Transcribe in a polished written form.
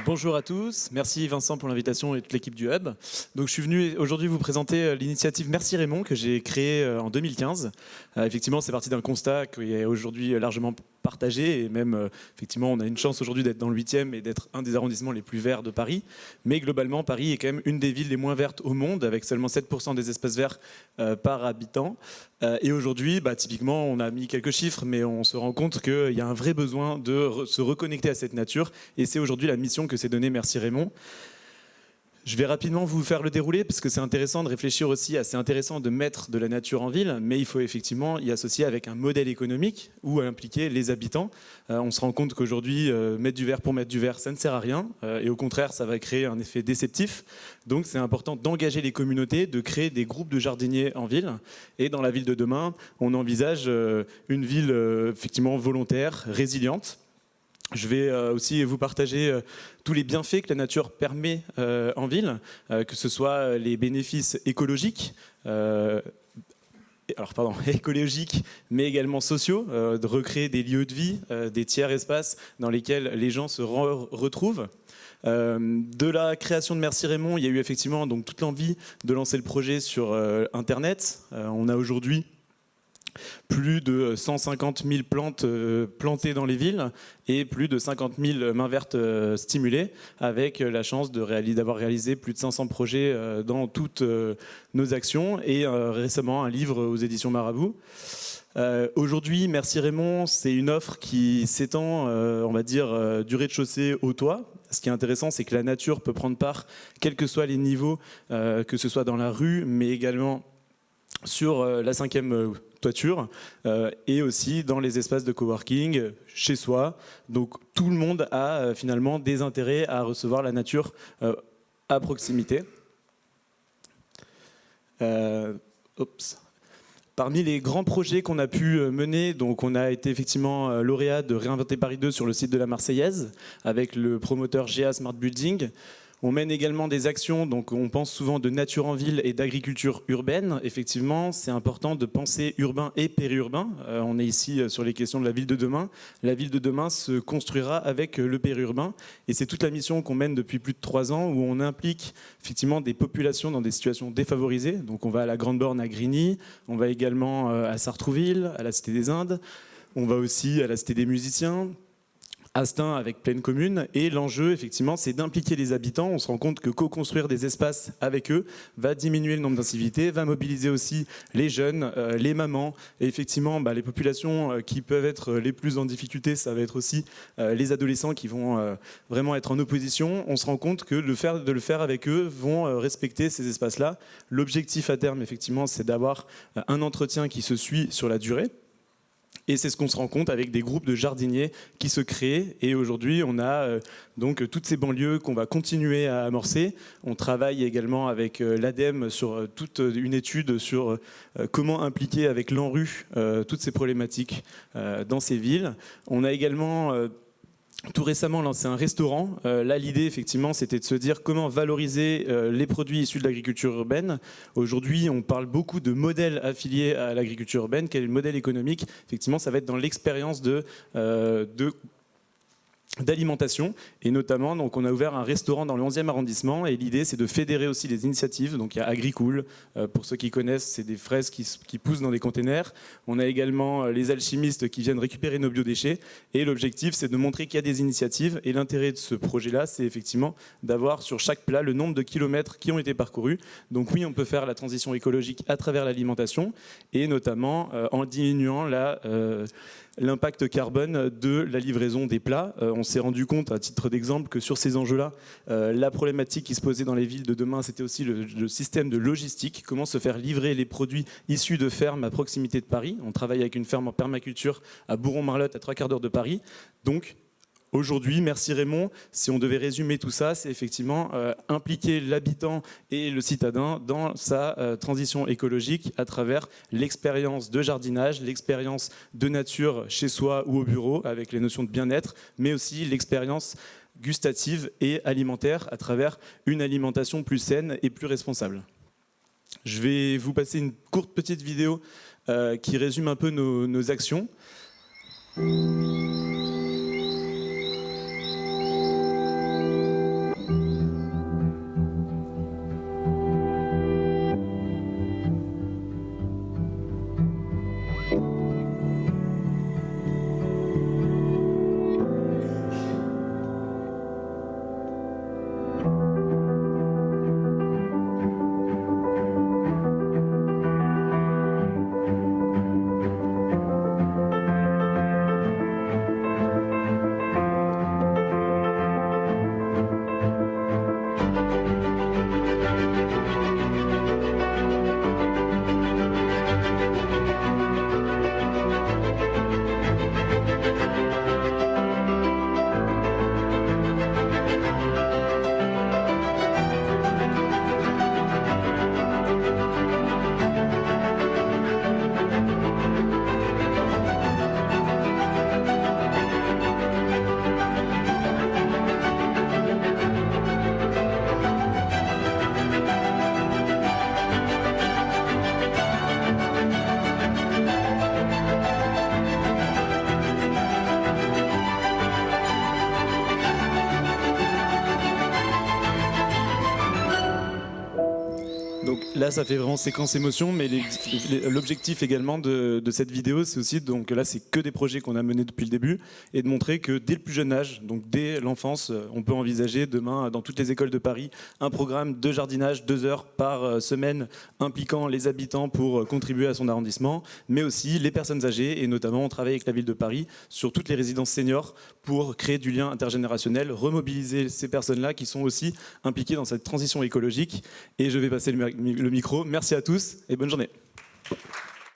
Bonjour à tous, merci Vincent pour l'invitation et toute l'équipe du Hub. Donc je suis venu aujourd'hui vous présenter l'initiative Merci Raymond que j'ai créée en 2015. Effectivement, c'est parti d'un constat qui est aujourd'hui largement partagé et même effectivement on a une chance aujourd'hui d'être dans le 8e et d'être un des arrondissements les plus verts de Paris. Mais globalement, Paris est quand même une des villes les moins vertes au monde avec seulement 7% des espaces verts par habitant. Et aujourd'hui, typiquement, on a mis quelques chiffres, mais on se rend compte qu'il y a un vrai besoin de se reconnecter à cette nature. Et c'est aujourd'hui la mission que s'est donnée Merci Raymond. Je vais rapidement vous faire le déroulé parce que c'est intéressant de réfléchir aussi c'est intéressant de mettre de la nature en ville, mais il faut effectivement y associer avec un modèle économique ou impliquer les habitants. On se rend compte qu'aujourd'hui, mettre du vert pour mettre du vert, ça ne sert à rien et au contraire, ça va créer un effet déceptif. Donc c'est important d'engager les communautés, de créer des groupes de jardiniers en ville. Et dans la ville de demain, on envisage une ville effectivement volontaire, résiliente. Je vais aussi vous partager tous les bienfaits que la nature permet en ville, que ce soit les bénéfices écologiques, écologiques, mais également sociaux, de recréer des lieux de vie, des tiers espaces dans lesquels les gens se retrouvent. De la création de Merci Raymond, il y a eu effectivement donc toute l'envie de lancer le projet sur Internet. On a aujourd'hui plus de 150 000 plantes plantées dans les villes et plus de 50 000 mains vertes stimulées, avec la chance d'avoir réalisé plus de 500 projets dans toutes nos actions et récemment un livre aux éditions Marabout. Aujourd'hui, Merci Raymond, c'est une offre qui s'étend, on va dire, du rez-de-chaussée au toit. Ce qui est intéressant, c'est que la nature peut prendre part, quels que soient les niveaux, que ce soit dans la rue, mais également sur la 5e toiture et aussi dans les espaces de coworking, chez soi. Donc tout le monde a finalement des intérêts à recevoir la nature à proximité. Parmi les grands projets qu'on a pu mener, donc on a été effectivement lauréat de Réinventer Paris 2 sur le site de la Marseillaise avec le promoteur GA Smart Building. On mène également des actions, donc on pense souvent de nature en ville et d'agriculture urbaine. Effectivement, c'est important de penser urbain et périurbain. On est ici sur les questions de la ville de demain. La ville de demain se construira avec le périurbain. Et c'est toute la mission qu'on mène depuis plus de 3 ans où on implique effectivement des populations dans des situations défavorisées. Donc on va à la Grande Borne à Grigny, on va également à Sartrouville, à la Cité des Indes, on va aussi à la Cité des Musiciens, Astin avec Pleine Commune, et l'enjeu effectivement c'est d'impliquer les habitants. On se rend compte que co-construire des espaces avec eux va diminuer le nombre d'incivilités, va mobiliser aussi les jeunes, les mamans, et effectivement les populations qui peuvent être les plus en difficulté, ça va être aussi les adolescents qui vont vraiment être en opposition. On se rend compte que de le faire avec eux vont respecter ces espaces-là. L'objectif à terme effectivement c'est d'avoir un entretien qui se suit sur la durée. Et c'est ce qu'on se rend compte avec des groupes de jardiniers qui se créent. Et aujourd'hui, on a donc toutes ces banlieues qu'on va continuer à amorcer. On travaille également avec l'ADEME sur toute une étude sur comment impliquer avec l'ANRU toutes ces problématiques dans ces villes. On a également tout récemment lancé un restaurant. Là, l'idée, effectivement, c'était de se dire comment valoriser les produits issus de l'agriculture urbaine. Aujourd'hui, on parle beaucoup de modèles affiliés à l'agriculture urbaine. Quel est le modèle économique? Effectivement, ça va être dans l'expérience d'alimentation, et notamment donc on a ouvert un restaurant dans le 11e arrondissement, et l'idée c'est de fédérer aussi les initiatives. Donc il y a Agricool, pour ceux qui connaissent, c'est des fraises qui poussent dans des containers. On a également les alchimistes qui viennent récupérer nos biodéchets, et l'objectif c'est de montrer qu'il y a des initiatives, et l'intérêt de ce projet là c'est effectivement d'avoir sur chaque plat le nombre de kilomètres qui ont été parcourus. Donc oui, on peut faire la transition écologique à travers l'alimentation, et notamment en diminuant l'impact carbone de la livraison des plats. On s'est rendu compte, à titre d'exemple, que sur ces enjeux-là, la problématique qui se posait dans les villes de demain, c'était aussi le système de logistique. Comment se faire livrer les produits issus de fermes à proximité de Paris. On travaille avec une ferme en permaculture à Bourron-Marlotte, à 3/4 d'heure de Paris. Donc, aujourd'hui, Merci Raymond, si on devait résumer tout ça, c'est effectivement impliquer l'habitant et le citadin dans sa transition écologique à travers l'expérience de jardinage, l'expérience de nature chez soi ou au bureau avec les notions de bien-être, mais aussi l'expérience gustative et alimentaire à travers une alimentation plus saine et plus responsable. Je vais vous passer une courte petite vidéo qui résume un peu nos actions. Là, ça fait vraiment séquence émotion, mais l'objectif également de cette vidéo, c'est aussi, donc là, c'est que des projets qu'on a menés depuis le début, et de montrer que dès le plus jeune âge, donc dès l'enfance, on peut envisager demain, dans toutes les écoles de Paris, un programme de jardinage 2 heures par semaine, impliquant les habitants pour contribuer à son arrondissement, mais aussi les personnes âgées, et notamment on travaille avec la ville de Paris sur toutes les résidences seniors pour créer du lien intergénérationnel, remobiliser ces personnes-là qui sont aussi impliquées dans cette transition écologique. Et je vais passer le micro. Merci à tous et bonne journée.